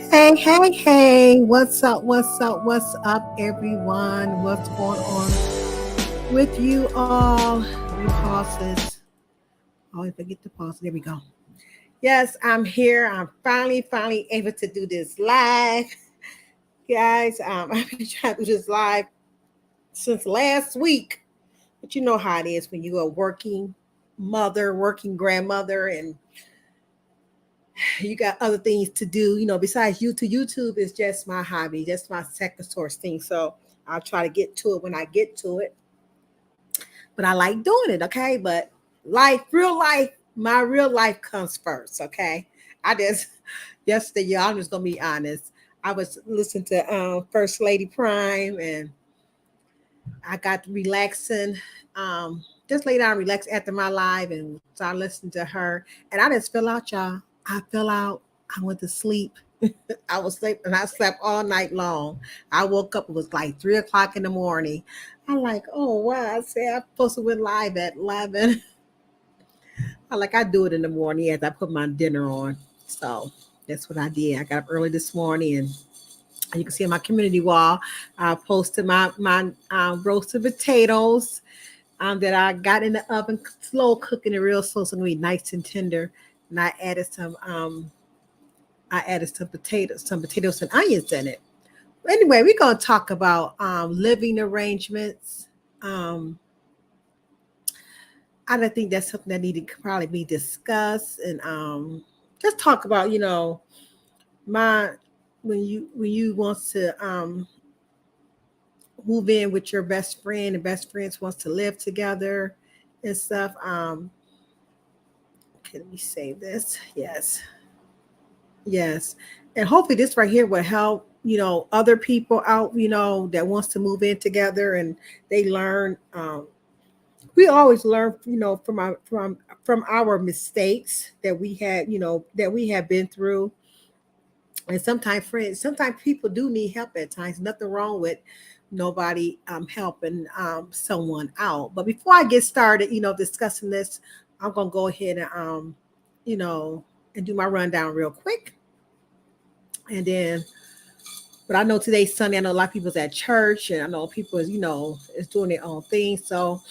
Hey, hey, hey, what's up? What's up? What's up, everyone? What's going on with you all? We pauses. Always forget to pause. There we go. Yes, I'm here. I'm finally able to do this live. Guys, I've been trying to do this live since last week. But you know how it is when you're a working mother, working grandmother, and you got other things to do, besides YouTube. YouTube is just my hobby, just my second source thing. So I'll try to get to it when I get to it. But I like doing it, okay? But real life, my real life comes first, okay? I just yesterday, y'all, I'm just gonna be honest. I was listening to First Lady Prime, and I got relaxing, just lay down, relax after my live, and start listening to her. And I just fell out, y'all. I fell out. I went to sleep. I was sleeping, and I slept all night long. I woke up. It was like 3 o'clock in the morning. I'm like, oh wow! I said I'm supposed to went live at 11. I do it in the morning as I put my dinner on. So that's what I did. I got up early this morning, and you can see on my community wall, I posted my roasted potatoes that I got in the oven, slow cooking it real slow, so it's gonna be nice and tender. And I added some potatoes and onions in it. Anyway, we're gonna talk about living arrangements. Um, I don't think that's something that needed to probably be discussed, and just talk about my when you want to move in with your best friend and best friends wants to live together and stuff. Okay, let me save this. Yes, and hopefully this right here will help other people out that wants to move in together, and they learn. We always learn from our mistakes that we had, that we have been through. And sometimes people do need help at times. Nothing wrong with nobody helping someone out. But before I get started, discussing this, I'm gonna go ahead and you know and do my rundown real quick, and then. But I know today's Sunday. I know a lot of people's at church, and I know people is doing their own thing. So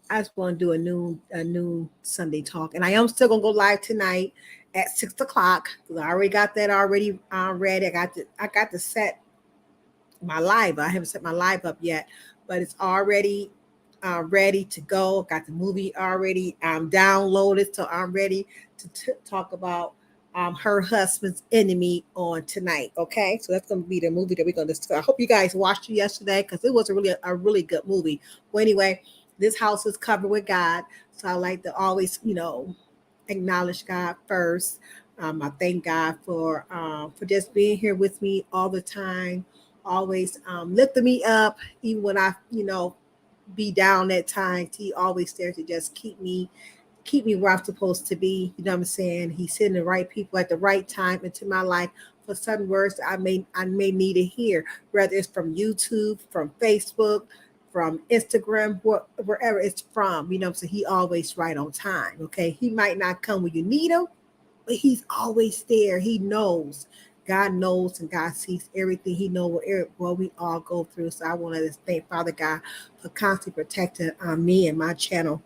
I just want to do a new Sunday talk, and I am still gonna go live tonight at 6 o'clock. I already got that already ready. I got to set my live. I haven't set my live up yet, but it's already ready to go. Got the movie already downloaded, so I'm ready to talk about her husband's enemy on tonight. Okay, so that's going to be the movie that we're going to discuss. I hope you guys watched it yesterday because it was a really good movie. Well, anyway, this house is covered with God, so I like to always acknowledge God first. I thank God for just being here with me all the time, always lifting me up, even when I be down at times. He always there to just keep me where I'm supposed to be. You know what I'm saying? He's sending the right people at the right time into my life for certain words that I may need to hear, whether it's from YouTube, from Facebook, from Instagram, wherever it's from. You know what I'm saying? He always right on time. Okay. He might not come when you need him, but he's always there. He knows. God knows and God sees everything. He knows what we all go through. So I want to thank Father God for constantly protecting me and my channel.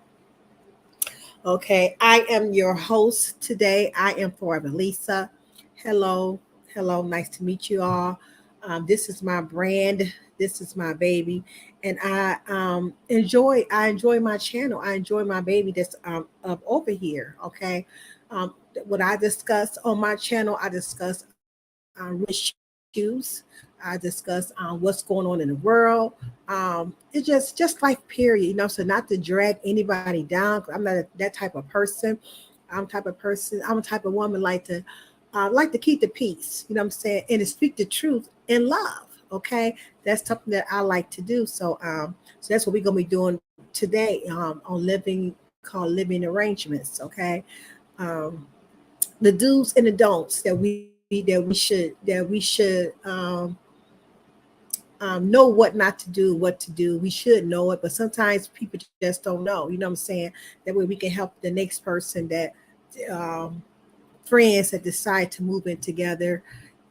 Okay, I am your host today. I am Forever Lisa. Hello, hello, nice to meet you all. This is my brand. This is my baby, and I enjoy my channel. I enjoy my baby that's up over here. Okay, what I discuss on my channel, I discuss issues. I discuss what's going on in the world. It's just life, period. So not to drag anybody down. 'Cause I'm not that type of person. I'm type of person. I'm a type of woman like to keep the peace. You know what I'm saying, and to speak the truth in love. Okay, that's something that I like to do. So that's what we're gonna be doing today on living called living arrangements. Okay, um, the do's and the don'ts that we should know what not to do, what to do. We should know it, but sometimes people just don't know. You know what I'm saying? That way we can help the next person that um, friends that decide to move in together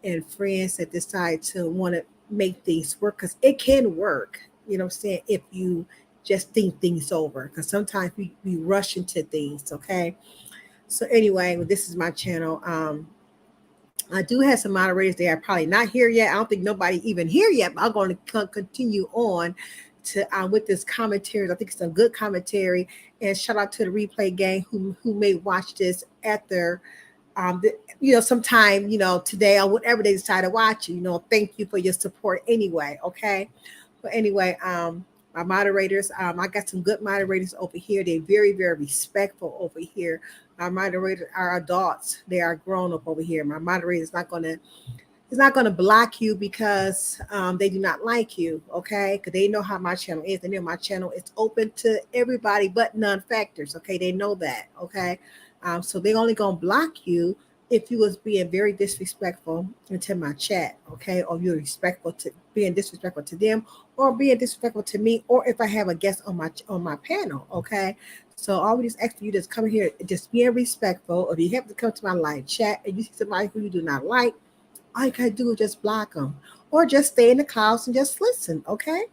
and friends that decide to want to make things work because it can work. You know what I'm saying? If you just think things over, because sometimes we rush into things. Okay. So anyway, well, this is my channel. I do have some moderators. They are probably not here yet. I don't think nobody even here yet. But I'm going to continue on to with this commentary. I think it's a good commentary. And shout out to the replay gang who may watch this at their sometime today or whatever they decide to watch. Thank you for your support anyway. Okay. But anyway, my moderators, I got some good moderators over here. They're very, very respectful over here. My moderators are adults. They are grown up over here. My moderator is not gonna block you because they do not like you, okay? Because they know how my channel is. They know my channel is open to everybody but non-factors, okay? They know that, okay? So they're only gonna block you if you was being very disrespectful into my chat, okay? Or you're respectful to being disrespectful to them, or being disrespectful to me, or if I have a guest on my panel, okay? So all we just ask you just come here, just being respectful. Or if you have to come to my live chat and you see somebody who you do not like, all you gotta do is just block them, or just stay in the clouds and just listen. Okay.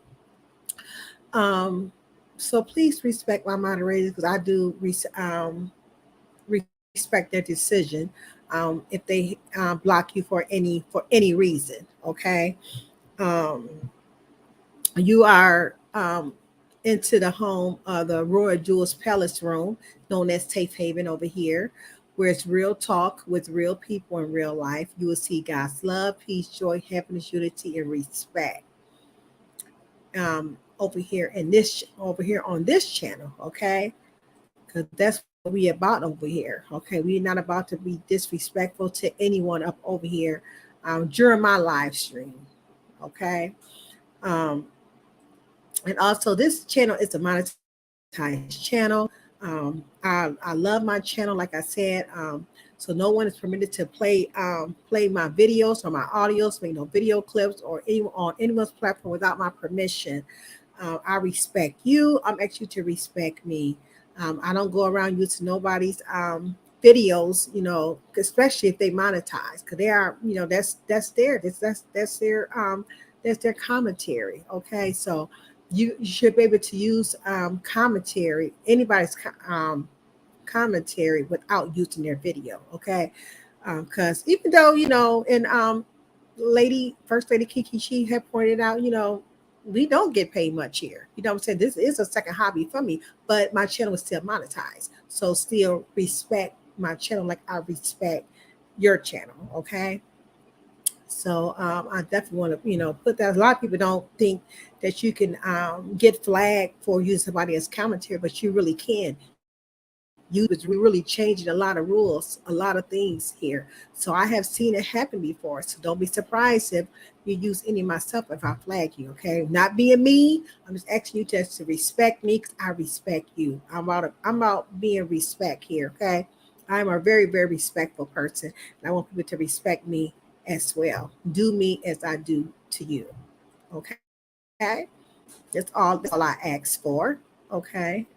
Um. So please respect my moderators because I do respect their decision. If they block you for any reason. Okay. Um. You are into the home of the Royal Jewels Palace room, known as Safe Haven over here, where it's real talk with real people in real life. You will see God's love, peace, joy, happiness, unity, and respect. Over here on this channel, okay? Because that's what we about over here. Okay, we're not about to be disrespectful to anyone up over here during my live stream. Okay. Um, and also, this channel is a monetized channel. I love my channel, like I said. So no one is permitted to play my videos or my audios, make no video clips or any on anyone's platform without my permission. I respect you. I'm asking you to respect me. I don't go around using nobody's videos, especially if they monetize, because they are, that's their commentary. Okay, so you should be able to use commentary, anybody's commentary without using their video. Okay, because even though and lady first lady Kiki, she had pointed out, we don't get paid much here. You know what I'm saying? This is a second hobby for me, but my channel is still monetized. So still respect my channel like I respect your channel. Okay. So I definitely want to, put that. A lot of people don't think that you can get flagged for using somebody as commentary, but you really can. You is really changing a lot of rules, a lot of things here. So I have seen it happen before. So don't be surprised if you use any of my stuff if I flag you. Okay, not being me. I'm just asking you just to respect me because I respect you. I'm about being respect here. Okay, I'm a very very respectful person, and I want people to respect me as well. Do me as I do to you. Okay, that's all I ask for. Okay.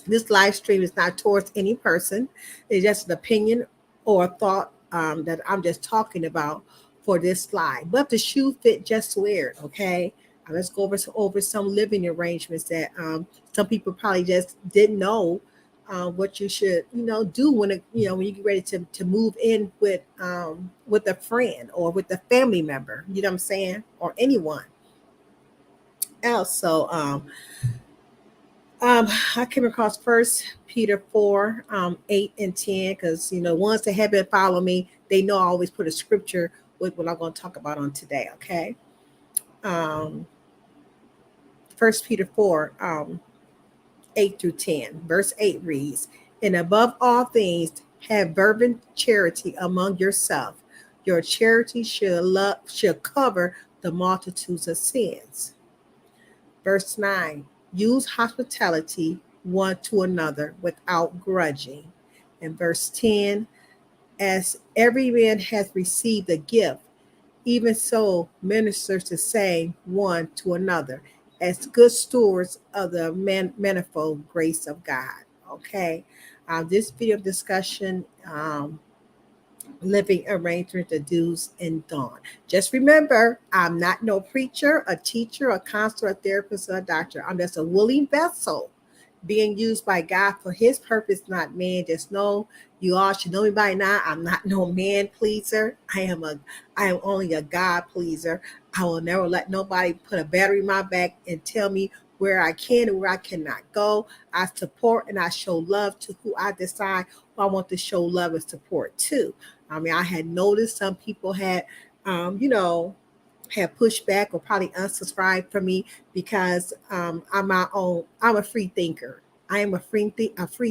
This live stream is not towards any person. It's just an opinion or a thought that I'm just talking about for this slide. But if the shoe fit, just wear it. Okay. Let's go over some living arrangements that some people probably just didn't know what you should, do when when you get ready to move in with a friend or with a family member. You know what I'm saying, or anyone else. So I came across First Peter 4, 8 and 10, because ones that have been following me, they know I always put a scripture with what I'm going to talk about on today. Okay, um, First Peter 4, 8 through 10. Verse 8 reads, "And above all things, have fervent charity among yourself. Your charity should cover the multitudes of sins." Verse 9, "Use hospitality one to another without grudging." And verse 10, "As every man has received a gift, even so ministers the same one to another, as good stewards of the manifold grace of God." Okay. This video discussion, living arrangement, the do's and don'ts. Just remember, I'm not no preacher, a teacher, a counselor, a therapist, or a doctor. I'm just a willing vessel being used by God for his purpose, not man. Just know, you all should know me by now. I'm not no man pleaser. I am only a God pleaser. I will never let nobody put a battery in my back and tell me where I can and where I cannot go. I support and I show love to who I decide who I want to show love and support to. I mean, I had noticed some people had, um, you know, had pushed back or probably unsubscribed from me because I'm a free thinker. I am a free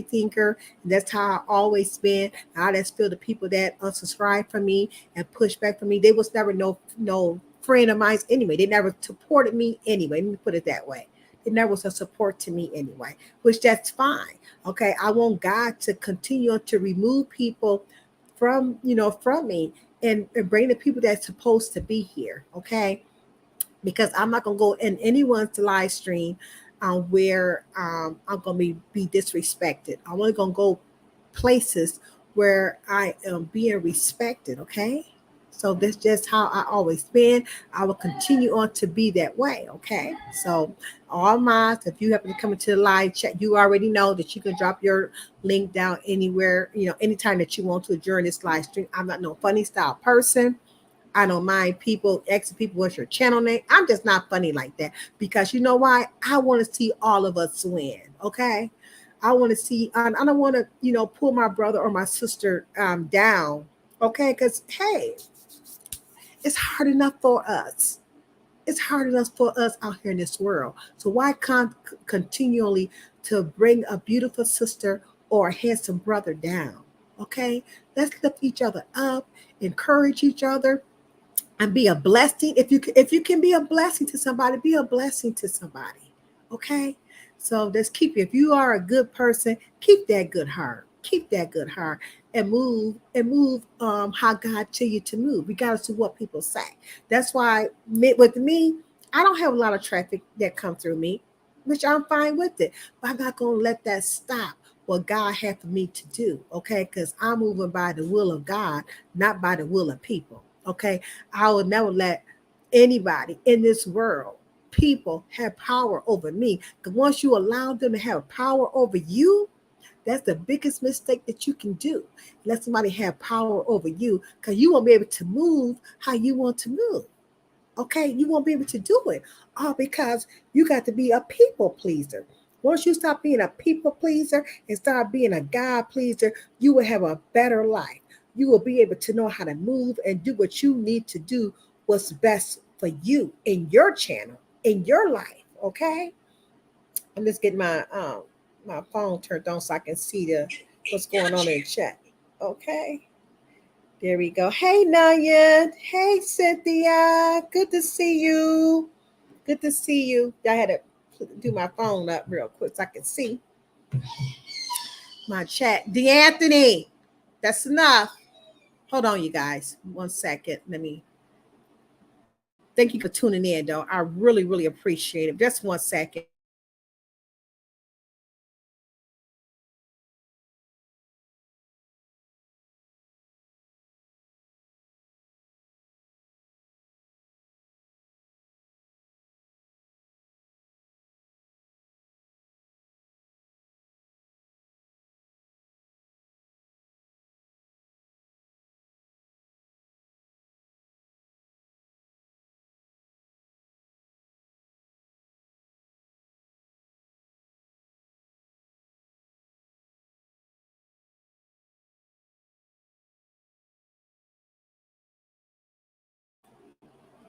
thinker. And that's how I always been. I just feel the people that unsubscribe from me and push back from me, they was never no friend of mine anyway. They never supported me anyway. Let me put it that way. It never was a support to me anyway, which that's fine. Okay. I want God to continue to remove people from me, and bring the people that's supposed to be here. Okay, because I'm not gonna go in anyone's live stream where I'm gonna be disrespected. I'm only gonna go places where I am being respected. Okay, so that's just how I always been. I will continue on to be that way. Okay, so all mods, if you happen to come into the live chat, you already know that you can drop your link down anywhere, anytime that you want to during this live stream. I'm not no funny style person. I don't mind people asking people what's your channel name. I'm just not funny like that, because you know why? I want to see all of us win. Okay. I want to see, I don't want to, pull my brother or my sister down. Okay. Because, hey, it's hard enough for us. It's hard enough for us out here in this world. So why can't continually to bring a beautiful sister or a handsome brother down? Okay. Let's lift each other up, encourage each other, and be a blessing. If you can be a blessing to somebody, be a blessing to somebody. Okay, so let's keep it. If you are a good person, keep that good heart, and move how God tell you to move, regardless of what people say. That's why with me, I don't have a lot of traffic that come through me, which I'm fine with it, but I'm not going to let that stop what God had for me to do. Okay, because I'm moving by the will of God, not by the will of people. Okay, I will never let anybody in this world, people, have power over me. Because once you allow them to have power over you, that's the biggest mistake that you can do. Let somebody have power over you, because you won't be able to move how you want to move. Okay, you won't be able to do it all because you got to be a people pleaser. Once you stop being a people pleaser and start being a God pleaser, you will have a better life. You will be able to know how to move and do what you need to do, what's best for you in your channel, in your life. Okay, I'm just getting my phone turned on so I can see what's going on in the chat. Okay, there we go. Hey Naya, hey Cynthia, good to see you. Good to see you. I had to do my phone up real quick so I can see my chat. D'Anthony, that's enough. Hold on, you guys. 1 second. Thank you for tuning in, though. I really, really appreciate it. Just 1 second.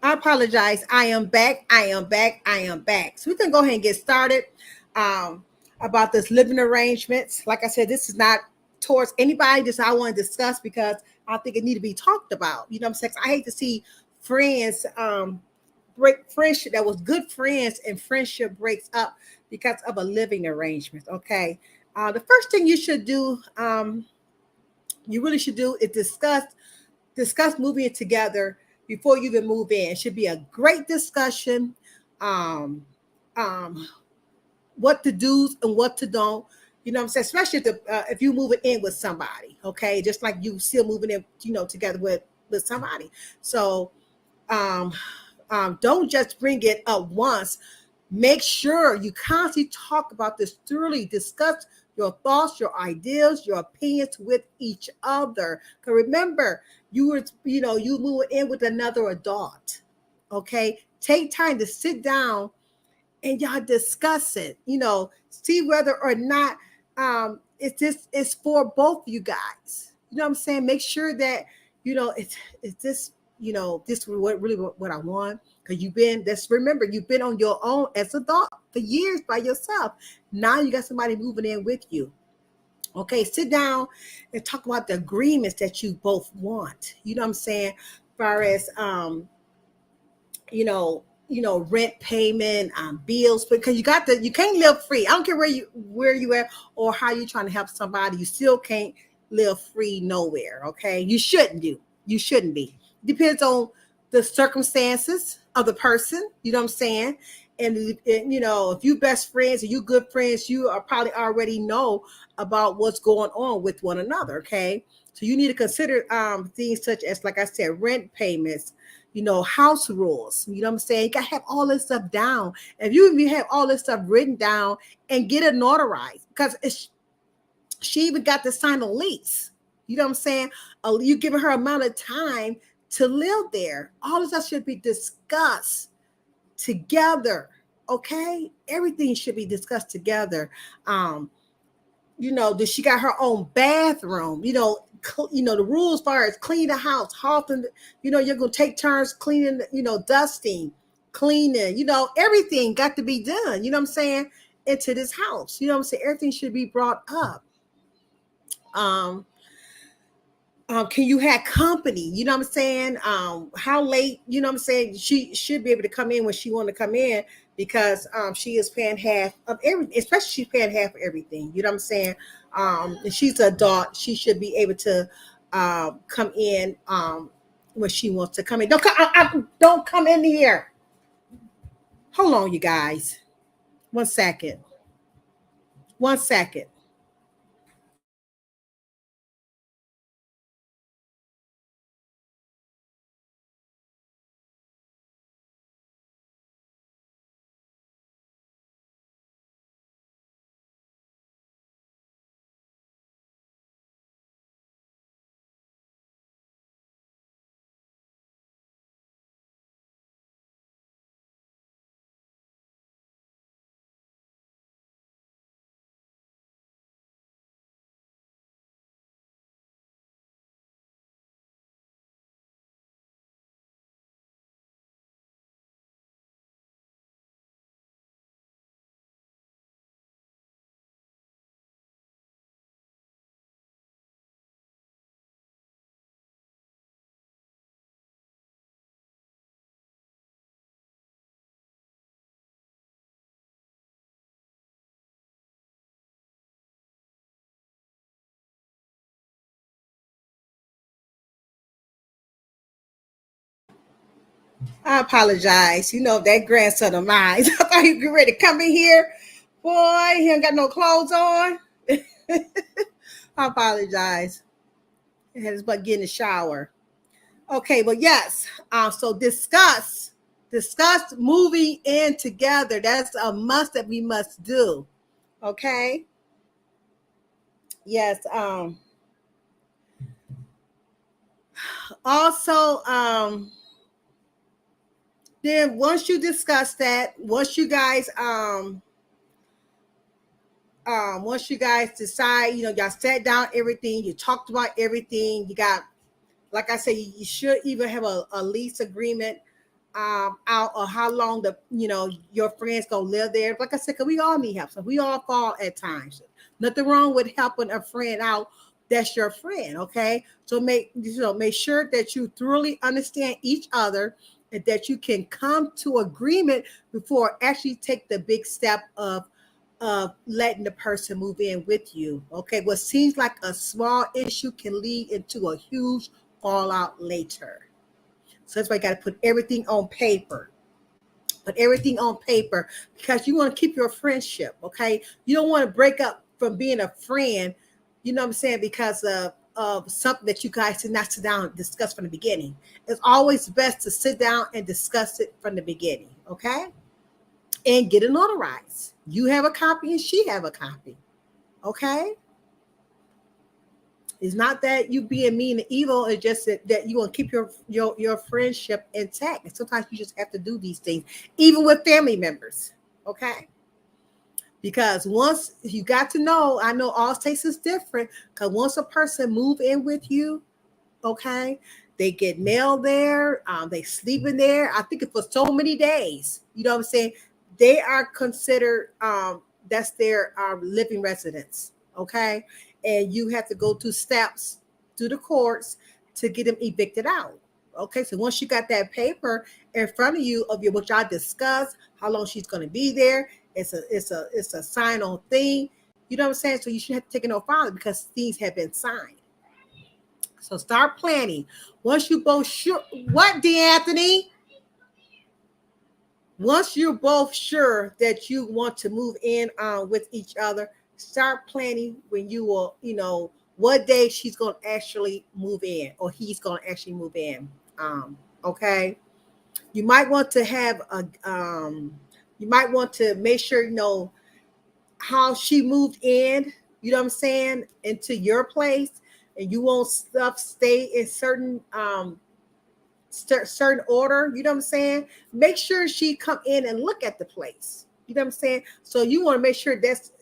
I apologize. I am back. I am back. I am back. So we can go ahead and get started um, about this living arrangements. Like I said, this is not towards anybody. This I want to discuss because I think it need to be talked about. You know what I'm saying? I hate to see friends break friendship that was good friends and friendship breaks up because of a living arrangement. Okay. The first thing you should do, you really should do is discuss moving it together before you even move in. It should be a great discussion. Um, um, what to do's and what to don't. You know what I'm saying? Especially if you moving in with somebody, okay? Just like you still moving in, together with somebody. So um, don't just bring it up once. Make sure you constantly talk about this thoroughly. Discuss your thoughts, your ideas, your opinions with each other. Because remember, you moving in with another adult. Okay, take time to sit down and y'all discuss it. See whether or not it's for both you guys. You know what I'm saying? Make sure that it's this. This is what I want. Because remember, you've been on your own as a adult for years by yourself. Now you got somebody moving in with you. Okay, sit down and talk about the agreements that you both want. You know what I'm saying? As far as rent payment, bills, because you can't live free. I don't care where you at or how you trying to help somebody. You still can't live free nowhere. Okay, you shouldn't be. Depends on the circumstances of the person. You know what I'm saying? And if you best friends and you good friends, you are probably already know about what's going on with one another. Okay, so you need to consider things such as, like I said, rent payments, house rules. You know what I'm saying? You gotta have all this stuff down. If you even have all this stuff written down and get it notarized, because she even got to sign a lease. You know what I'm saying? You giving her amount of time to live there. All this stuff should be discussed together. Okay, everything should be discussed together. Does she got her own bathroom? The rules as far as clean the house. How often, you're gonna take turns cleaning, dusting, cleaning, everything got to be done. You know what I'm saying? Into this house. You know what I'm saying? Everything should be brought up. Um, can you have company? You know what I'm saying? How late? You know what I'm saying? She should be able to come in when she want to come in because she is paying half of everything. Especially she's paying half of everything. You know what I'm saying? And she's an adult. She should be able to come in when she wants to come in. Don't come in here. Hold on, you guys. 1 second. 1 second. I apologize. That grandson of mine. I thought he was ready to come in here. Boy, he ain't got no clothes on. I apologize. I had to but get in the shower. Okay, but yes. So discuss moving in together. That's a must that we must do. Okay. Yes. Also, then once you discuss that, once you guys decide, y'all sat down everything, you talked about everything, you got, like I said, you should even have a lease agreement out, or how long your friends gonna live there. Like I said, cause we all need help, so we all fall at times. Nothing wrong with helping a friend out. That's your friend, okay? So make sure that you thoroughly understand each other, and that you can come to agreement before actually take the big step of letting the person move in with you. Okay, what seems like a small issue can lead into a huge fallout later. So that's why you got to put everything on paper. Put everything on paper, because you want to keep your friendship. Okay, you don't want to break up from being a friend. You know what I'm saying? Because of something that you guys did not sit down and discuss from the beginning. It's always best to sit down and discuss it from the beginning. Okay, and get it notarized. You have a copy and she have a copy. Okay. It's not that you being mean and evil. It's just that you want to keep your friendship intact. And sometimes you just have to do these things, even with family members. Okay. Because once you got to know, I know all states is different. Because once a person move in with you, okay, they get mail there, they sleep in there. I think it for so many days. You know what I'm saying? They are considered that's their living residence. Okay, and you have to go through steps through the courts to get them evicted out. Okay, so once you got that paper in front of you of your what y'all discussed, how long she's going to be there, it's a sign on thing. You know what I'm saying? So you should have to take it no farther because things have been signed. So start planning. Once you both sure, what, D'Anthony? Once you're both sure that you want to move in with each other, start planning when you will, what day she's going to actually move in, or he's going to actually move in. Okay. You might want to have you might want to make sure, how she moved in, you know what I'm saying, into your place, and you won't stuff stay in certain order, you know what I'm saying? Make sure she come in and look at the place. You know what I'm saying? So you want to make sure that's,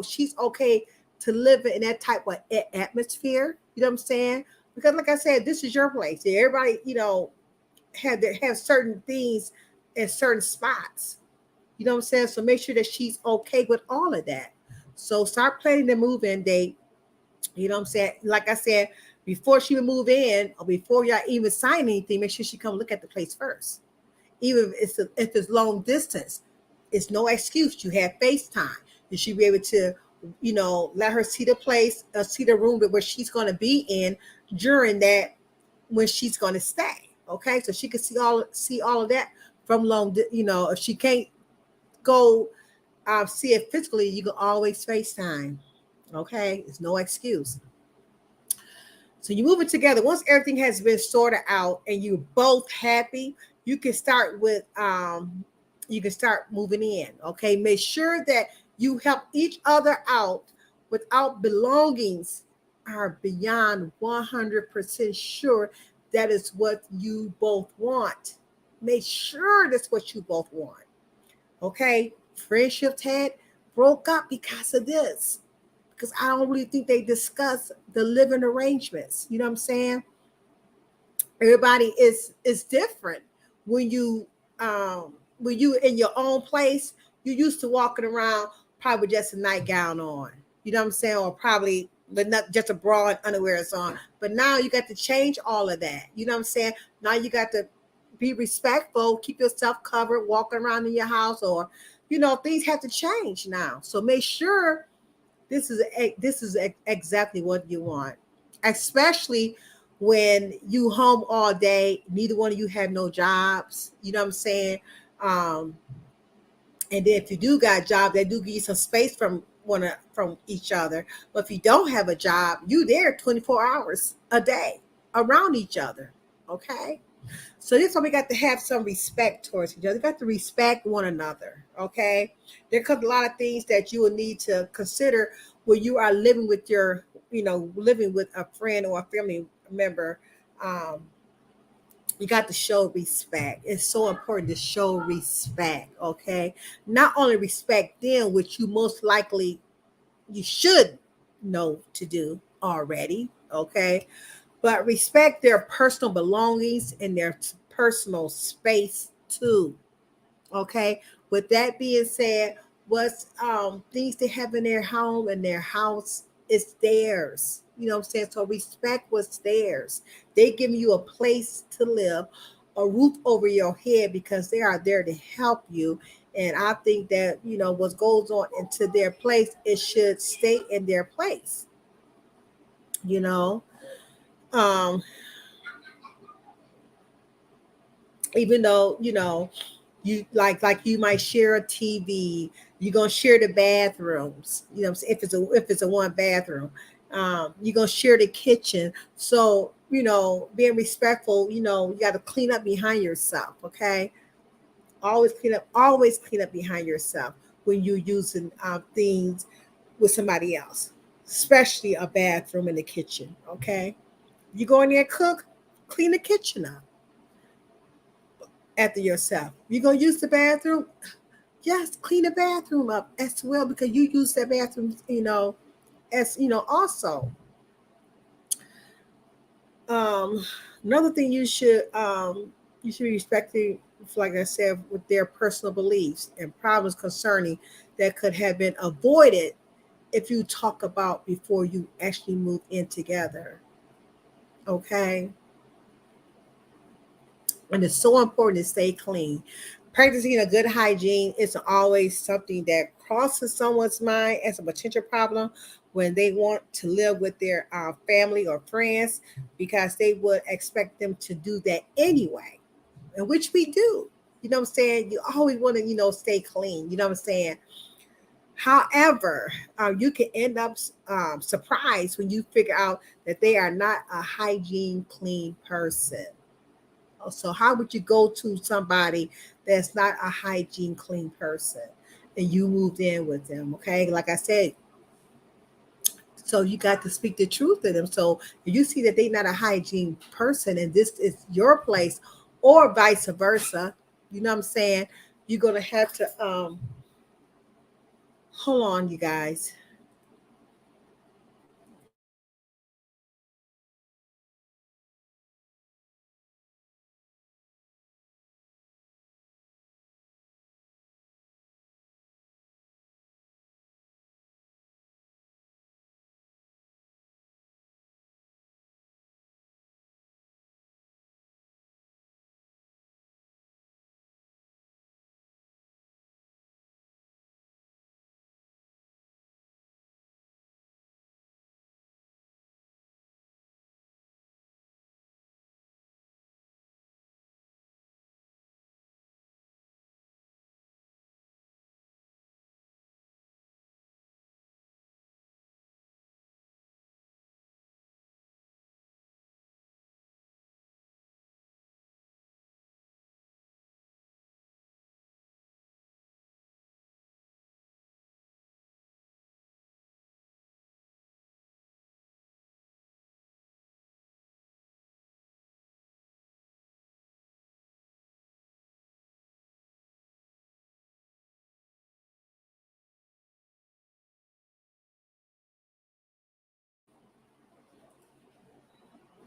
she's okay to live in that type of atmosphere. You know what I'm saying? Because like I said, this is your place. Everybody, have certain things in certain spots. You know what I'm saying? So make sure that she's okay with all of that. So start planning the move-in date. You know what I'm saying? Like I said, before she would move in, or before y'all even sign anything, make sure she come look at the place first. Even if it's long distance, it's no excuse. You have FaceTime. You should be able to, let her see the place, see the room where she's going to be in during that, when she's going to stay. Okay, so she can see all of that from long. If she can't go see it physically, you can always FaceTime. Okay, it's no excuse. So you move it together. Once everything has been sorted out and you're both happy, you can start moving in. Okay. Make sure that you help each other out without belongings are beyond 100% sure that is what you both want. Make sure that's what you both want. Okay. Friendships had broke up because of this, because I don't really think they discuss the living arrangements. You know what I'm saying? Everybody is different. When you in your own place, you used to walking around probably just a nightgown on. You know what I'm saying? Or probably but not just a bra and underwear is on. But now you got to change all of that. You know what I'm saying? Now you got to be respectful, keep yourself covered, walking around in your house, or things have to change now. So make sure this is exactly what you want, especially when you home all day. Neither one of you have no jobs. You know what I'm saying? Um, and then if you do got a job, they do give you some space from each other. But if you don't have a job, you there 24 hours a day around each other. Okay. So this why we got to have some respect towards each other. We got to respect one another. Okay. There comes a lot of things that you will need to consider when you are living with living with a friend or a family member. Um, you got to show respect. It's so important to show respect. Okay. Not only respect them, which you most likely you should know to do already. Okay, but respect their personal belongings and their personal space too. Okay. With that being said, what's things they have in their home and their house is theirs. You know what I'm saying? So respect what's theirs. They give you a place to live, a roof over your head because they are there to help you. And I think that, you know, what goes on into their place, it should stay in their place, you know. Um, Even though, you know, you like you might share a TV, you're gonna share the bathrooms, you know what I'm saying, if it's a one bathroom, you're gonna share the kitchen. So, you know, being respectful, you know, you gotta clean up behind yourself, okay? Always clean up behind yourself when you're using things with somebody else, especially a bathroom in the kitchen, okay? You go in there, cook, clean the kitchen up after yourself. You gonna use the bathroom? Yes, clean the bathroom up as well because you use that bathroom, you know, as you know, also. Um, Another thing you should be respecting, like I said, with their personal beliefs and problems concerning that could have been avoided if you talk about before you actually move in together. Okay. And it's so important to stay clean. Practicing a good hygiene is always something that crosses someone's mind as a potential problem when they want to live with their family or friends because they would expect them to do that anyway, and which we do. You know what I'm saying? You always want to, you know, stay clean. You know what I'm saying? However, you can end up surprised when you figure out that they are not a hygiene clean person. So how would you go to somebody that's not a hygiene clean person and you moved in with them? Okay. Like I said, so you got to speak the truth to them. So if you see that they're not a hygiene person and this is your place or vice versa, you know what I'm saying? You're gonna have to hold on, you guys.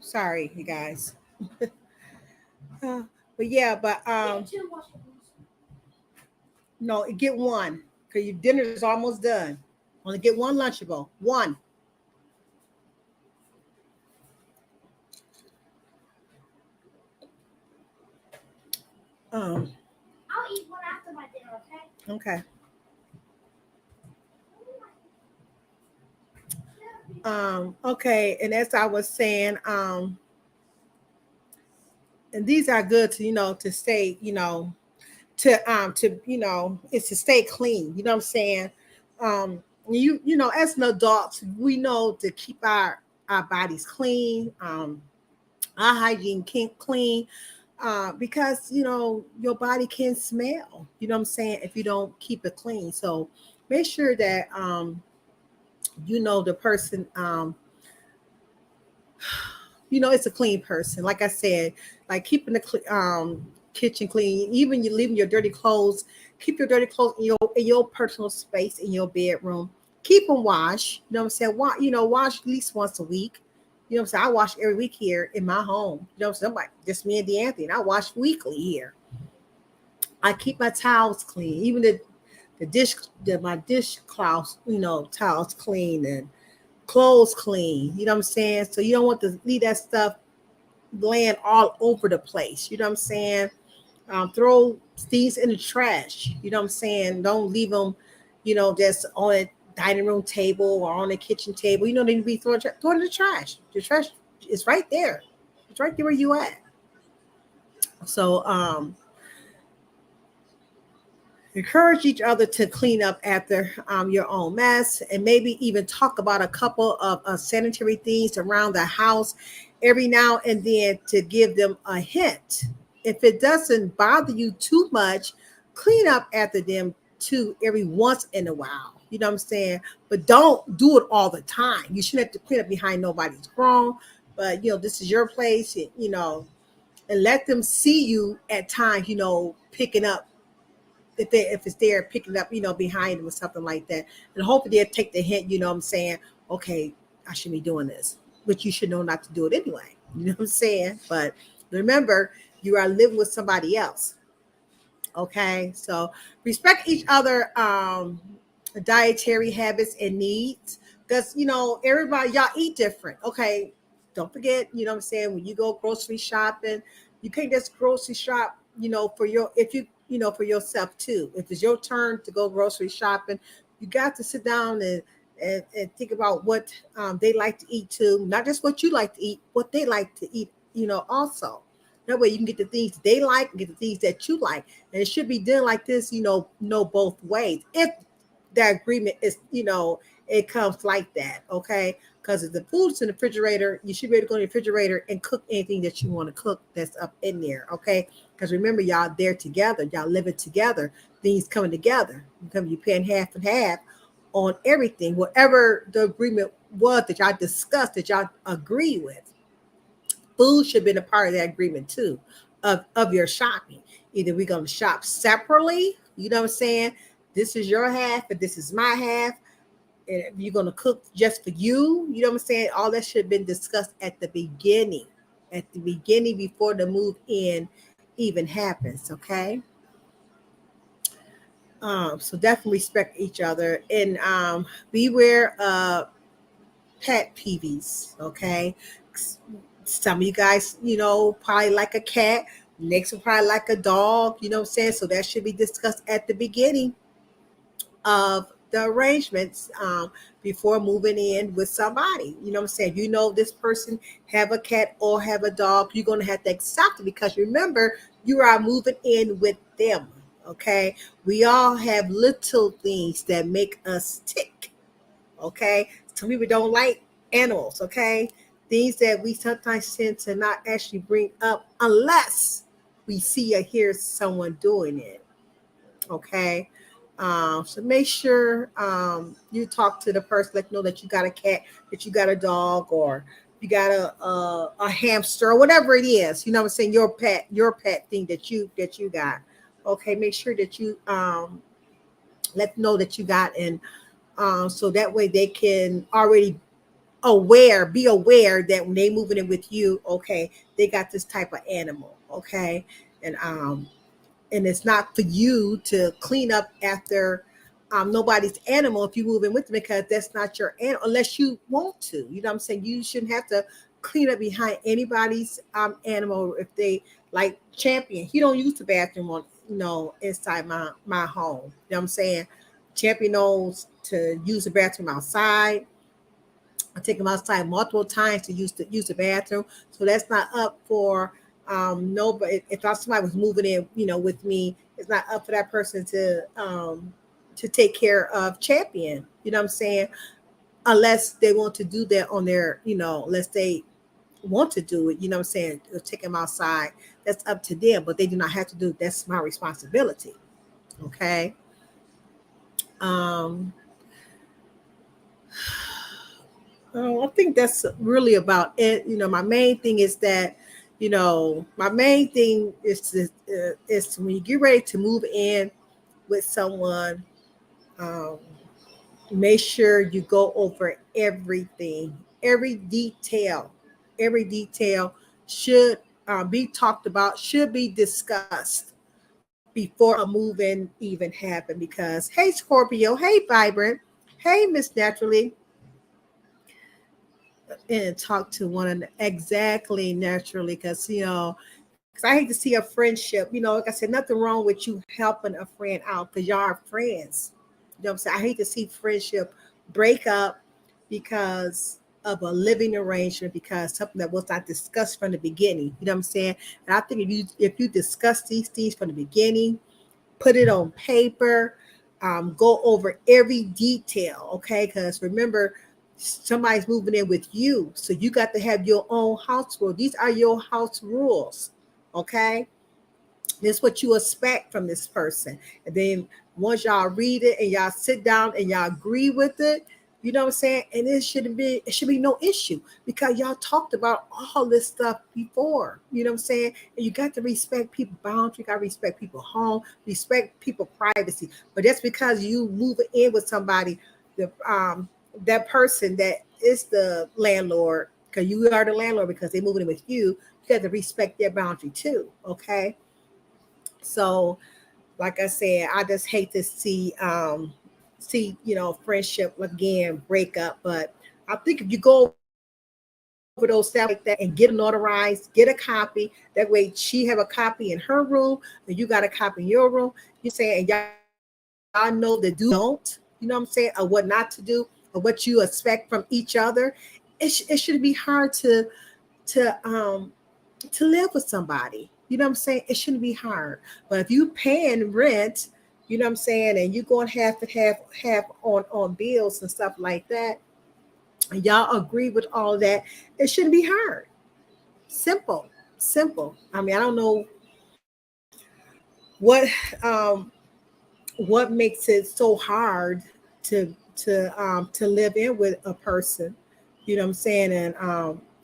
Sorry, you guys. But yeah, but no, get one because your dinner is almost done. Only get one Lunchable. One. Um, okay. Okay, and as I was saying, and these are good to, you know, to stay, you know, to you know, it's to stay clean. You know what I'm saying? You know, as an adult, we know to keep our bodies clean, our hygiene can clean, because you know your body can smell. You know what I'm saying? If you don't keep it clean, so make sure that you know the person you know it's a clean person. Like I said, like keeping the kitchen clean, even you leaving your dirty clothes, keep your dirty clothes in your personal space in your bedroom. Keep them washed. You know what I'm saying? You know, wash at least once a week. You know what I'm saying? I wash every week here in my home. You know what I'm saying? Like just me and D'Anthony, and I wash weekly here. I keep my towels clean, even the dish my dishcloths, towels clean and clothes clean. You know what I'm saying? So you don't want to leave that stuff laying all over the place. You know what I'm saying? Throw things in the trash. You know what I'm saying? Don't leave them, just on a dining room table or on a kitchen table. They need to be throw it in the trash. The trash is right there. It's right there where you at. So encourage each other to clean up after your own mess, and maybe even talk about a couple of sanitary things around the house every now and then to give them a hint. If it doesn't bother you too much, clean up after them too every once in a while. You know what I'm saying? But don't do it all the time. You shouldn't have to clean up behind nobody's wrong. But this is your place, and let them see you at times, picking up if it's there picking up, behind them or something like that. And hopefully they'll take the hint, you know what I'm saying? Okay, I should be doing this. But you should know not to do it anyway. You know what I'm saying? But remember, you are living with somebody else. Okay, so respect each other dietary habits and needs, because everybody, y'all eat different. Okay, don't forget, what I'm saying, when you go grocery shopping, you can't just grocery shop, for your if you for yourself too. If it's your turn to go grocery shopping, you got to sit down and think about what they like to eat too, not just what you like to eat, what they like to eat, also. That way you can get the things they like and get the things that you like. And it should be done like this, know both ways. If that agreement is, it comes like that, okay? Because if the food's in the refrigerator, you should be able to go in the refrigerator and cook anything that you want to cook that's up in there, okay? Because remember, y'all there together, y'all living together, things coming together. You're paying half and half on everything, whatever the agreement was that y'all discussed, that y'all agree with. Food should have been a part of that agreement too, of your shopping. Either we're going to shop separately, you know what I'm saying? This is your half, and this is my half. And if you're going to cook just for you, you know what I'm saying? All that should have been discussed at the beginning. At the beginning, before the move in even happens, okay? So definitely respect each other, and beware pet peeves, okay? Some of you guys, probably like a cat. Next will probably like a dog, you know what I'm saying? So that should be discussed at the beginning of the arrangements, before moving in with somebody. You know what I'm saying? This person have a cat or have a dog, you're going to have to accept it, because remember, you are moving in with them, okay? We all have little things that make us tick. Okay, some people don't like animals. Okay, things that we sometimes tend to not actually bring up unless we see or hear someone doing it. Okay, so make sure you talk to the person, let them know that you got a cat, that you got a dog, or you got a hamster or whatever it is. You know what I'm saying? Your pet thing that you got. Okay, make sure that you let them know that you got, and so that way they can already be aware that when they moving in with you, okay, they got this type of animal, okay, and it's not for you to clean up after nobody's animal if you move in with them, because that's not your animal unless you want to. You know what I'm saying? You shouldn't have to clean up behind anybody's animal. If they like Champion, he don't use the bathroom on inside my home. You know what I'm saying? Champion knows to use the bathroom outside. I take him outside multiple times to use the bathroom. So that's not up for nobody. If somebody was moving in, with me, it's not up for that person to take care of Champion. You know what I'm saying? Unless they want to do that on their, unless they want to do it, you know what I'm saying, take him outside. That's up to them, but they do not have to do it. That's my responsibility. Okay. Um, I think that's really about it. My main thing is that, my main thing is when you get ready to move in with someone, um, make sure you go over everything, every detail should be talked about, should be discussed. before a move-in even happened. Because hey Scorpio, hey Vibrant, hey Miss Naturally, and talk to one another exactly naturally. Because because I hate to see a friendship. Like I said, nothing wrong with you helping a friend out because y'all are friends. You know what I'm saying? I hate to see friendship break up because of a living arrangement, because something that was not discussed from the beginning. You know what I'm saying? And I think if you discuss these things from the beginning, put it on paper, go over every detail, okay? Because remember, somebody's moving in with you, so you got to have your own house rule. These are your house rules, okay? This is what you expect from this person. And then once y'all read it and y'all sit down and y'all agree with it, you know what I'm saying? And it should be no issue because y'all talked about all this stuff before. You know what I'm saying? And you got to respect people boundaries, you got to respect people home, respect people privacy. But that's because you move in with somebody, the that person that is the landlord, because you are the landlord because they're moving in with you. You got to respect their boundary too. Okay. So, like I said, I just hate to see friendship again break up. But I think if you go over those steps like that and get them notarized, get a copy. That way, she have a copy in her room, and you got a copy in your room. You know what I'm saying? And y'all know the do don't. You know what I'm saying? Or what not to do, or what you expect from each other. It should be hard to to live with somebody. You know what I'm saying? It shouldn't be hard. But if you paying rent, you know what I'm saying, and you going half on bills and stuff like that, and y'all agree with all that, it shouldn't be hard. Simple, simple. I mean, I don't know what um what makes it so hard to live in with a person. You know what I'm saying?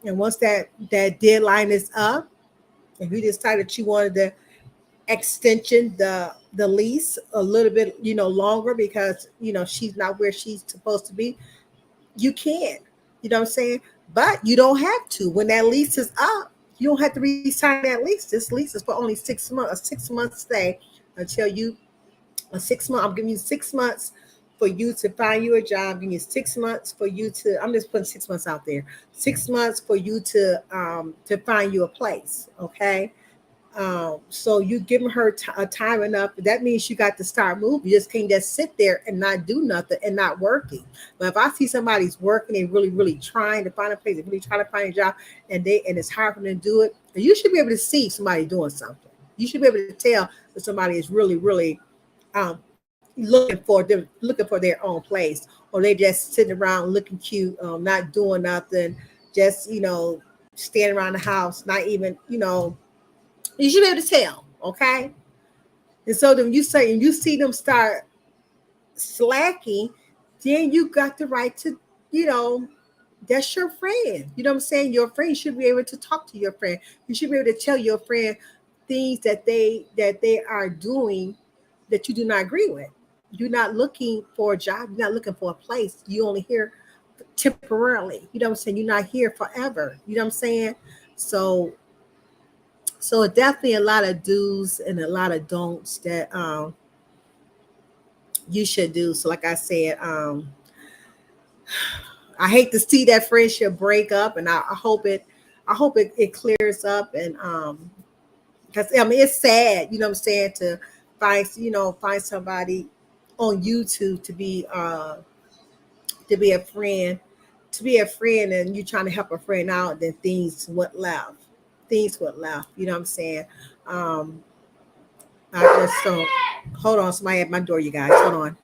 And once that deadline is up, if you decide that you wanted to extension the lease a little bit longer because she's not where she's supposed to be, you can. You know what I'm saying? But you don't have to. When that lease is up, you don't have to re-sign that lease. This lease is for only 6 months, a 6 month stay until you a 6 month. I'm giving you 6 months for you to find you a job. I'm giving you 6 months for you to. I'm just putting 6 months out there. 6 months for you to find you a place. Okay. So you giving her a time enough. That means you got to start moving. You just can't just sit there and not do nothing and not working. But if I see somebody's working and really, really trying to find a place, and really trying to find a job, and it's hard for them to do it, you should be able to see somebody doing something. You should be able to tell that somebody is really, really looking for their own place, or they just sitting around looking cute, not doing nothing, just standing around the house, not even you should be able to tell, okay? And so then you see them start slacking, then you got the right to, you know, that's your friend. You know what I'm saying? Your friend should be able to talk to your friend. You should be able to tell your friend things that they are doing that you do not agree with. You're not looking for a job. You're not looking for a place. You only here temporarily. You know what I'm saying? You're not here forever. You know what I'm saying? So definitely a lot of do's and a lot of don'ts that you should do. So like I said, I hate to see that friendship break up, and I hope it clears up, and because I mean it's sad, you know what I'm saying, to find somebody on YouTube to be a friend, and you trying to help a friend out, then things went left. You know what I'm saying? Um, I just don't. Hold on, somebody at my door, you guys. Hold on.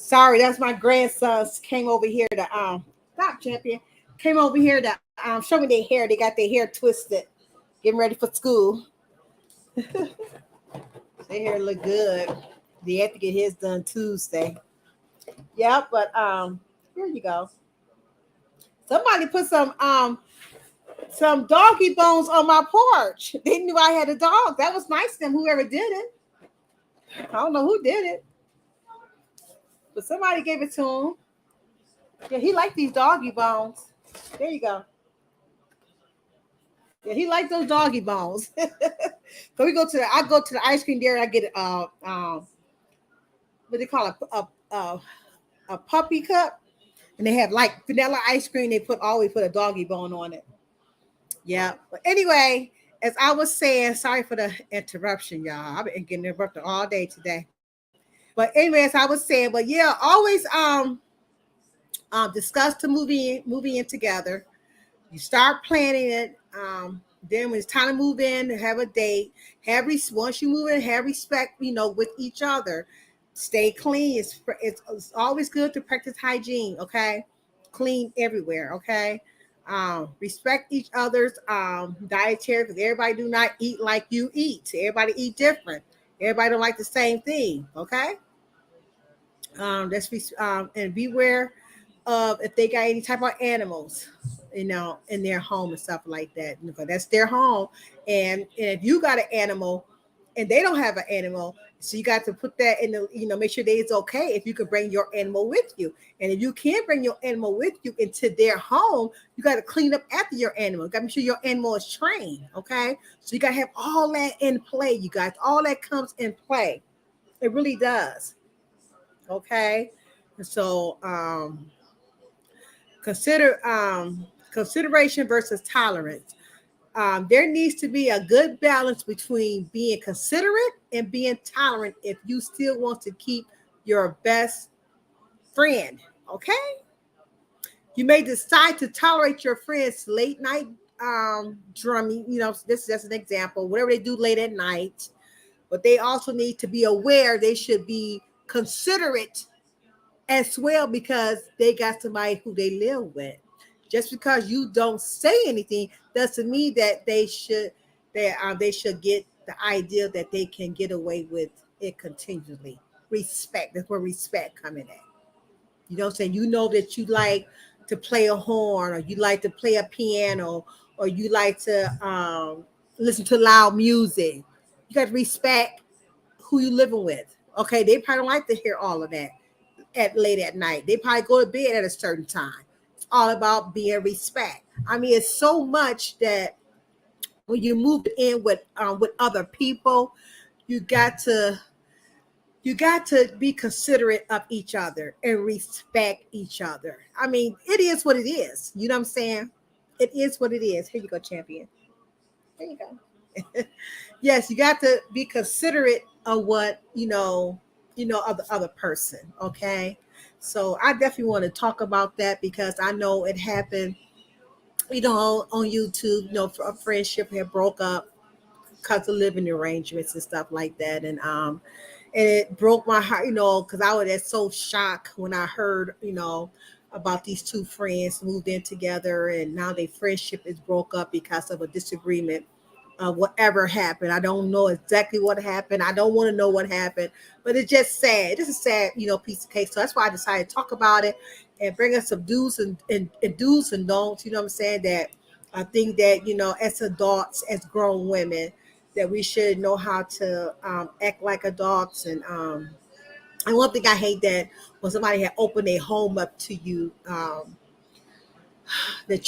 Sorry, that's my grandsons came over here to stop champion. Came over here to show me their hair. They got their hair twisted, getting ready for school. Their hair look good. They have to get his done Tuesday. Yeah, but here you go. Somebody put some doggy bones on my porch. They knew I had a dog. That was nice of them, whoever did it. I don't know who did it, but somebody gave it to him. Yeah, he liked these doggy bones. There you go. Yeah, he liked those doggy bones. So I go to the ice cream there and I get what they call a puppy cup, and they have like vanilla ice cream. They always put a doggy bone on it. Yeah. But anyway, as I was saying, sorry for the interruption, y'all. I've been getting interrupted all day today. But anyway, as I was saying, but yeah, always discuss the movie in together. You start planning it. Then when it's time to move in, have a date. Once you move in, have respect, with each other. Stay clean. It's always good to practice hygiene. Okay, clean everywhere. Okay, respect each other's dietary, because everybody do not eat like you eat. Everybody eat different. Everybody don't like the same thing. Okay, and beware of if they got any type of animals, in their home and stuff like that. Because that's their home, and if you got an animal, and they don't have an animal, so you got to put that in the, make sure that it's okay if you can bring your animal with you, and if you can't bring your animal with you into their home, you got to clean up after your animal. You got to make sure your animal is trained. Okay, so you got to have all that in play. You guys, all that comes in play. It really does. Okay, so consideration versus tolerance. There needs to be a good balance between being considerate and being tolerant if you still want to keep your best friend. Okay, you may decide to tolerate your friends late night drumming. This is just an example, whatever they do late at night, but they also need to be aware they should be considerate as well, because they got somebody who they live with. Just because you don't say anything doesn't mean that they should get the idea that they can get away with it continually. Respect. That's where respect coming at. You know what I'm saying? You know that you like to play a horn, or you like to play a piano, or you like to listen to loud music. You got to respect who you living with. Okay, they probably don't like to hear all of that at late at night. They probably go to bed at a certain time. It's all about being respect. I mean, it's so much that when you move in with other people, you got to be considerate of each other and respect each other. I mean, it is what it is. You know what I'm saying? It is what it is. Here you go, champion. There you go. Yes, you got to be considerate of what of the other person. Okay, so I definitely want to talk about that, because I know it happened. On YouTube, a friendship had broke up because of living arrangements and stuff like that, and it broke my heart, because I was so shocked when I heard, about these two friends moved in together, and now their friendship is broke up because of a disagreement. Whatever happened, I don't know exactly what happened. I don't want to know what happened, but it's just sad. This is a sad, piece of cake. So that's why I decided to talk about it and bring us some and do's and don'ts. You know what I'm saying? That I think that as adults, as grown women, that we should know how to act like adults. And one thing I hate, that when somebody had opened their home up to you, that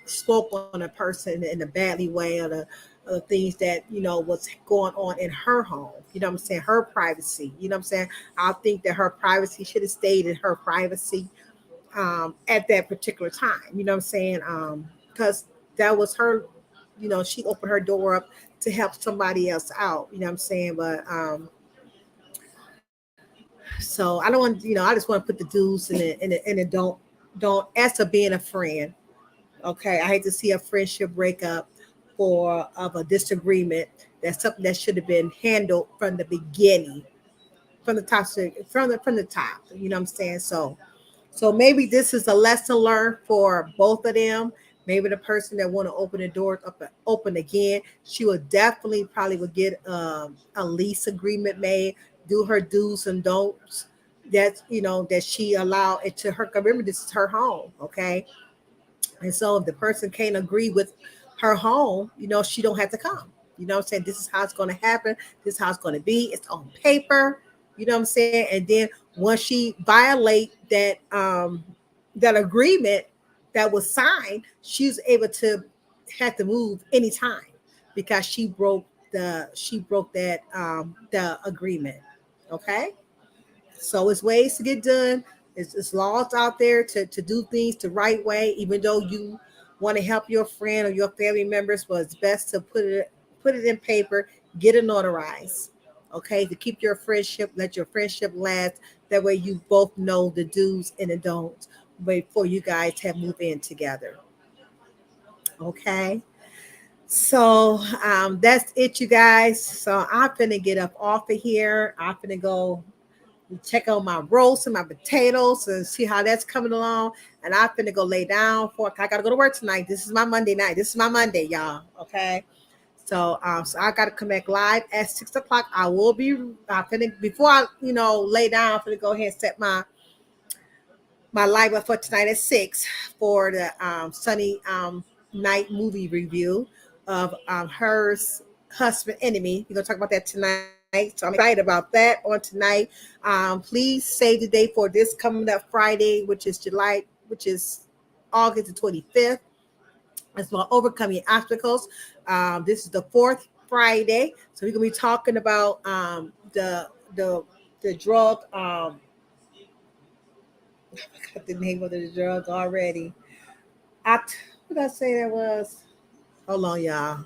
spoke on a person in a badly way, or the things that was going on in her home. You know what I'm saying? Her privacy. You know what I'm saying? I think that her privacy should have stayed in her privacy at that particular time. You know what I'm saying? Because that was her. She opened her door up to help somebody else out. You know what I'm saying? But so I don't want. I just want to put the do's and the don't as to being a friend. Okay, I hate to see a friendship break up for of a disagreement. That's something that should have been handled from the beginning. from the top, from the top. You know what I'm saying? So maybe this is a lesson learned for both of them. Maybe the person that want to open the doors up open again, she will definitely probably will get a lease agreement made, do her do's and don'ts. That that she allow it to her. Remember, this is her home, okay? And so if the person can't agree with her home, she don't have to come. You know what I'm saying? This is how it's going to happen. This is how it's going to be. It's on paper. You know what I'm saying? And then once she violate that agreement that was signed, she's able to have to move anytime because she broke the agreement. Okay? So it's ways to get done. It's laws out there to do things the right way, even though you want to help your friend or your family members, but it's best to put it in paper, get it notarized. Okay, to keep your friendship, let your friendship last. That way you both know the do's and the don'ts before you guys have moved in together. Okay. So that's it, you guys. So I'm finna get up off of here. I'm finna go check on my roast and my potatoes and see how that's coming along. And I'm finna go lay down for. I gotta go to work tonight. This is my Monday night. This is my Monday, y'all. Okay. So I gotta come back live at 6 o'clock. I will be. I finna before I lay down. I'm finna go ahead and set my live up for tonight at 6 for the Sunny night movie review of Her's husband enemy. We're gonna talk about that tonight. So I'm excited about that on tonight. Please save the date for this coming up Friday, which is August the 25th. It's about overcoming obstacles. This is the fourth Friday, so we're gonna be talking about the drug. I forgot the name of the drug already. What did I say that was? Hold on, y'all.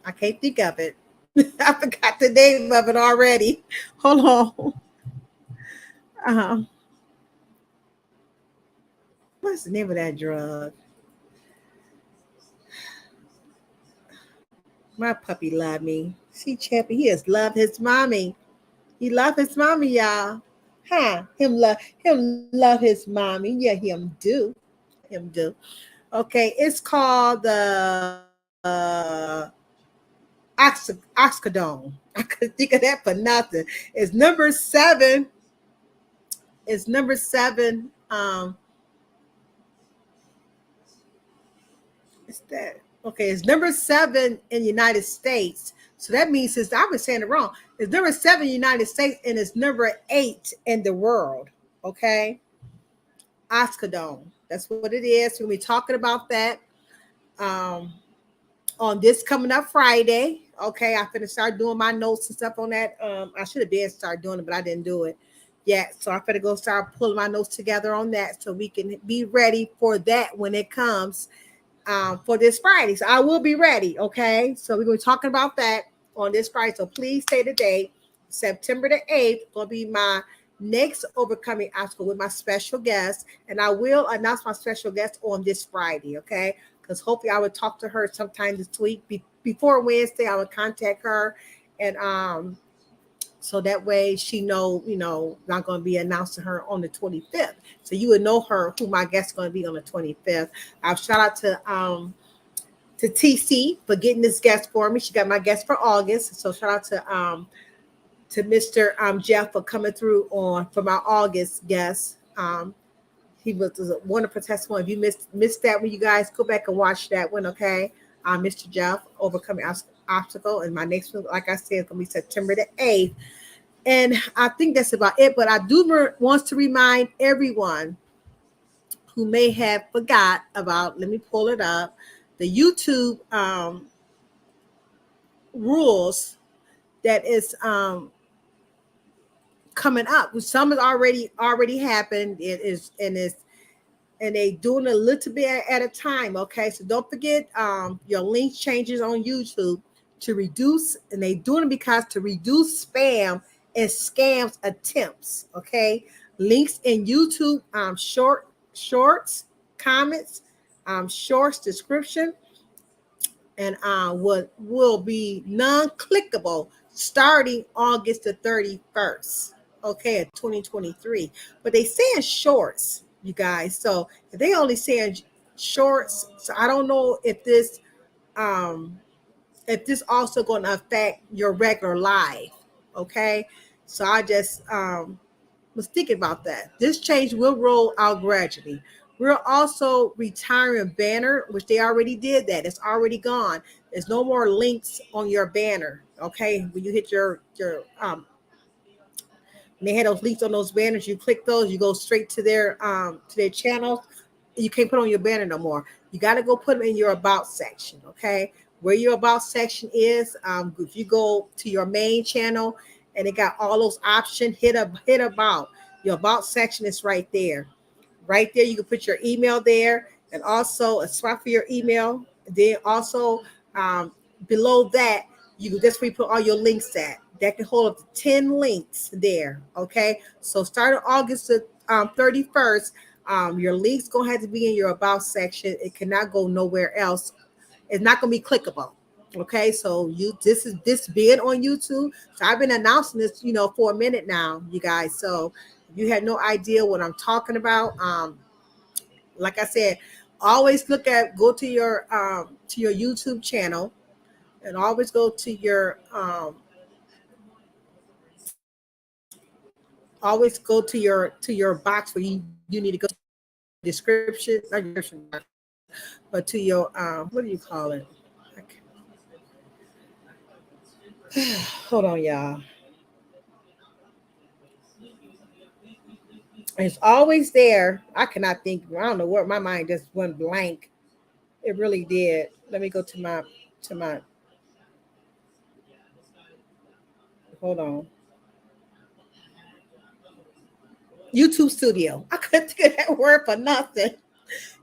I can't think of it. I forgot the name of it already. Hold on. Uh, what's the name of that drug? My puppy love me. See, Chappy, he has loved his mommy. He love his mommy, y'all. Huh? Him love his mommy. Yeah, him do. Him do. Okay, it's called Oxcodone. I couldn't think of that for nothing. It's number 7. It's number 7. It's that. Okay, it's number 7 in the United States. So that means I've been saying it wrong. It's number 7 in the United States and it's number 8 in the world. Okay, Oxcodone. That's what it is. We'll be talking about that. Um, on this coming up Friday. Okay, I'm gonna start doing my notes and stuff on that. I should have been start doing it, but I didn't do it yet. So I'm gonna go start pulling my notes together on that so we can be ready for that when it comes for this Friday. So I will be ready. Okay, so we're gonna be talking about that on this Friday. So please stay the date. September the 8th will be my next overcoming obstacle with my special guest, and I will announce my special guest on this Friday. Okay, because hopefully I would talk to her sometime this week before Wednesday. I would contact her, and so that way she know not going to be announced to her on the 25th. So you would know her who my guest is going to be on the 25th. I'll shout out to TC for getting this guest for me. She got my guest for August. So shout out to Mr. Jeff for coming through for my August guest. He was a wonderful testimony. If you missed that one, you guys go back and watch that one, okay? Mr. Jeff, overcoming obstacle, and my next one, like I said, is gonna be September the 8th. And I think that's about it. But I do want to remind everyone who may have forgot about. Let me pull it up. The YouTube rules that is coming up. Some has already happened. It is and they doing a little bit at a time. Okay, so don't forget your link changes on YouTube to reduce, and they doing it because to reduce spam and scams attempts. Okay, links in YouTube shorts, comments, shorts description, and what will be non-clickable. starting August the 31st, okay, of 2023. But they saying shorts, you guys. So if they only saying shorts, so I don't know um if this also going to affect your regular life, okay? So I just was thinking about that. This change will roll out gradually. We're also retiring banner, which they already did that. It's already gone. There's no more links on your banner. Okay, when you hit your and they had those links on those banners. You click those, you go straight to their channels. You can't put on your banner no more. You got to go put them in your about section. Okay, where your about section is. If you go to your main channel and it got all those options, hit about. Your about section is right there. Right there, you can put your email there, and also a spot for your email. Then also below that, you can just put all your links at. That can hold up to 10 links there. Okay, so starting August the 31st, your links gonna have to be in your about section. It cannot go nowhere else. It's not gonna be clickable. Okay, so this being on YouTube. So I've been announcing this, for a minute now, you guys. So if you had no idea what I'm talking about, like I said, always go to your YouTube channel, and always go to your box where you need to go to description, not description, but to your what do you call it? Hold on, y'all. It's always there. I cannot think. I don't know where my mind just went blank. It really did. Let me go to my. Hold on. YouTube Studio. I couldn't think of that word for nothing.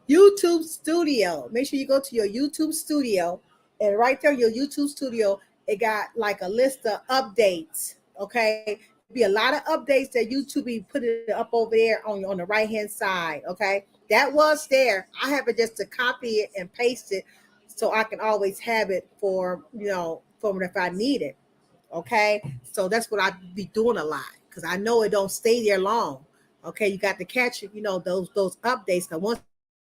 YouTube Studio. Make sure you go to your YouTube Studio, and right there, your YouTube Studio, it got like a list of updates. Okay, be a lot of updates that YouTube be putting up over there on the right hand side. Okay, that was there. I have it just to copy it and paste it, so I can always have it for if I need it. Okay, so that's what I be doing a lot because I know it don't stay there long. Okay, you got to catch it, those updates. Because once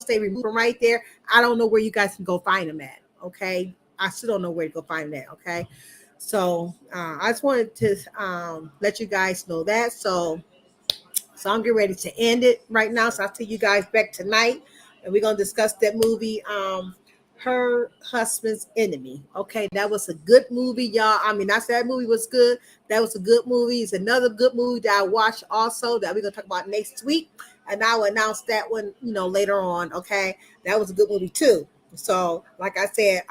they remove them right there, I don't know where you guys can go find them at. Okay, I still don't know where to go find that. Okay, so I just wanted to let you guys know that. So I'm getting ready to end it right now. So I'll see you guys back tonight, and we're gonna discuss that movie, Her Husband's Enemy. Okay, that was a good movie, y'all. I mean, I said that movie was good. That was a good movie. It's another good movie that I watched also that we're gonna talk about next week, and I'll announce that one, later on. Okay, that was a good movie too. So, like I said,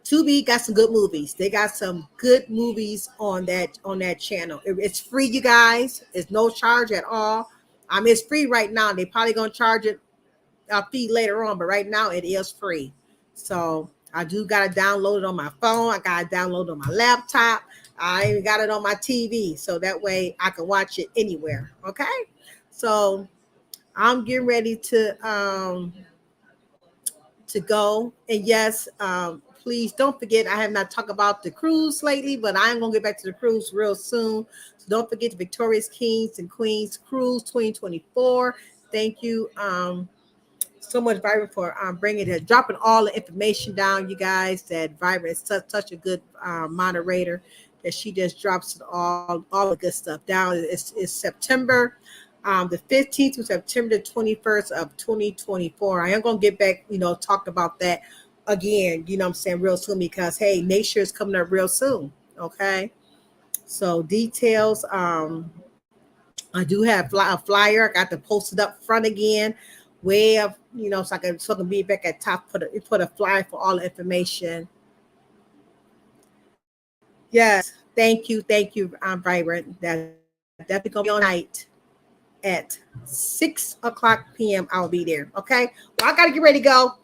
Tubi got some good movies. They got some good movies on that channel. It's free, you guys. It's no charge at all. I mean, it's free right now. They probably gonna charge it a fee later on, but right now it is free. So I do gotta download it on my phone. I gotta download it on my laptop. I even got it on my TV, so that way I can watch it anywhere. Okay. So I'm getting ready to go. And yes, please don't forget, I have not talked about the cruise lately, but I'm going to get back to the cruise real soon. So don't forget the Victorious Kings and Queens Cruise 2024. Thank you so much, Vibrant, for bringing it, dropping all the information down, you guys. That Vibrant is such a good moderator that she just drops it all the good stuff down. It's September the 15th to September the 21st of 2024. I am going to get back, talk about that again, what I'm saying, real soon, because hey, nature is coming up real soon. Okay. So details, I do have a flyer. I got to post it up front again, way up, so I can be back at top. Put a flyer for all the information. Yes, thank you, Vibrant. That definitely gonna be on night at 6 o'clock p.m. I'll be there. Okay. Well, I gotta get ready to go.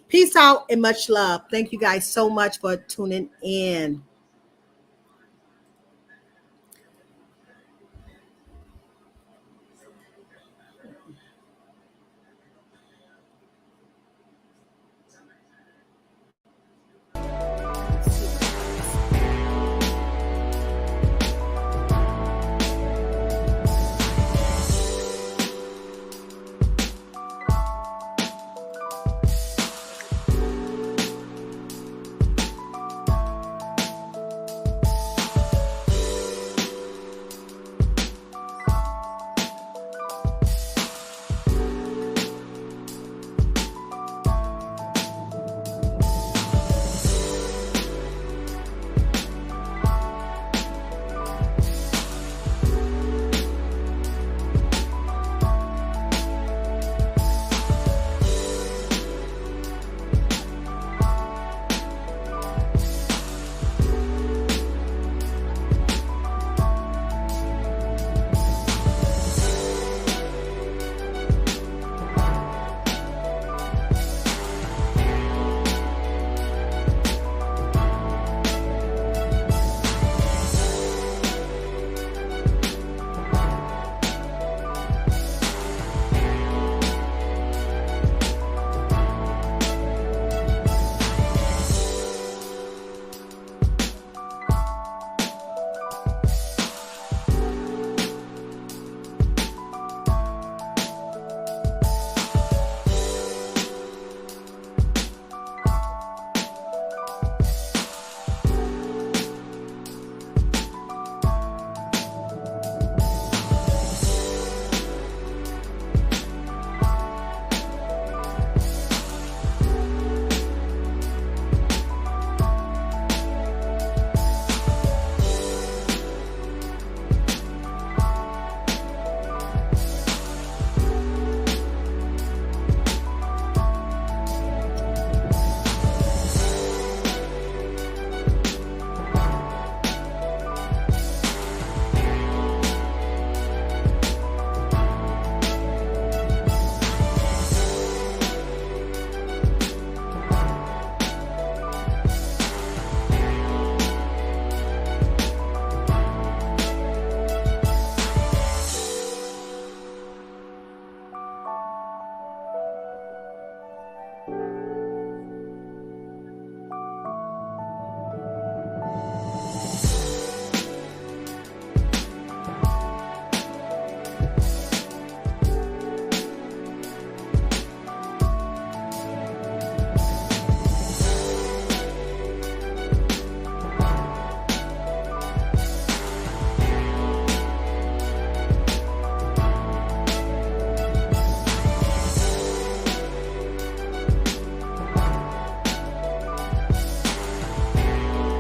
Peace out and much love. Thank you guys so much for tuning in.